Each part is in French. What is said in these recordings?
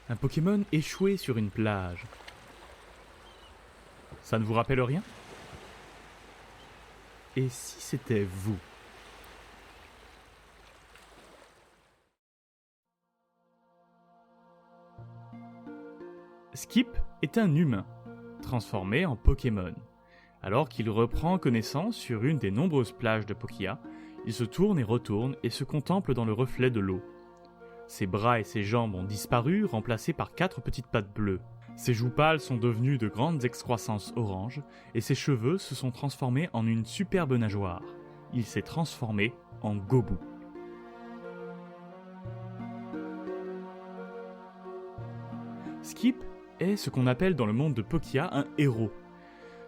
Un Pokémon échoué sur une plage. Ça ne vous rappelle rien? Et si c'était vous? Skip est un humain, transformé en Pokémon. Alors qu'il reprend connaissance sur une des nombreuses plages de Pokia, il se tourne et retourne et se contemple dans le reflet de l'eau. Ses bras et ses jambes ont disparu, remplacés par 4 petites pattes bleues. Ses joues pâles sont devenues de grandes excroissances orange, et ses cheveux se sont transformés en une superbe nageoire. Il s'est transformé en Gobu. Skip est ce qu'on appelle dans le monde de Pokia un héros.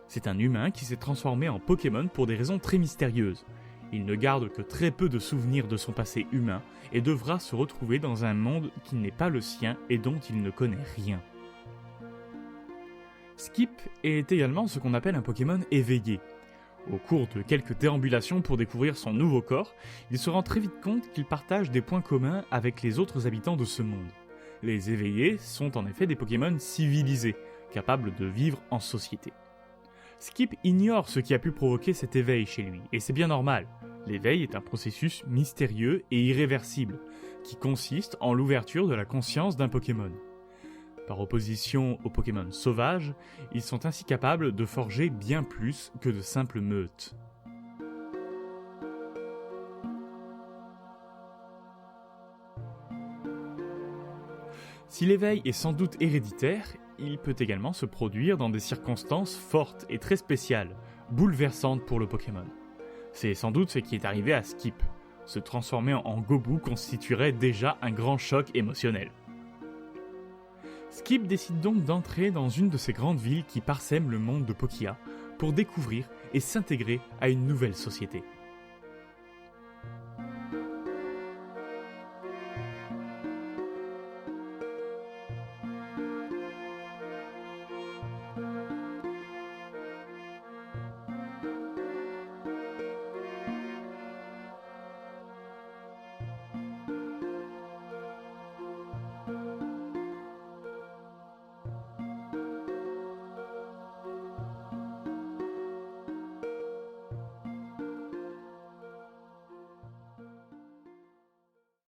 C'est un humain qui s'est transformé en Pokémon pour des raisons très mystérieuses. Il ne garde que très peu de souvenirs de son passé humain et devra se retrouver dans un monde qui n'est pas le sien et dont il ne connaît rien. Skip est également ce qu'on appelle un Pokémon éveillé. Au cours de quelques déambulations pour découvrir son nouveau corps, il se rend très vite compte qu'il partage des points communs avec les autres habitants de ce monde. Les éveillés sont en effet des Pokémon civilisés, capables de vivre en société. Skip ignore ce qui a pu provoquer cet éveil chez lui, et c'est bien normal. L'éveil est un processus mystérieux et irréversible, qui consiste en l'ouverture de la conscience d'un Pokémon. Par opposition aux Pokémon sauvages, ils sont ainsi capables de forger bien plus que de simples meutes. Si l'éveil est sans doute héréditaire, il peut également se produire dans des circonstances fortes et très spéciales, bouleversantes pour le Pokémon. C'est sans doute ce qui est arrivé à Skip. Se transformer en Gobu constituerait déjà un grand choc émotionnel. Skip décide donc d'entrer dans une de ces grandes villes qui parsèment le monde de Pokia pour découvrir et s'intégrer à une nouvelle société.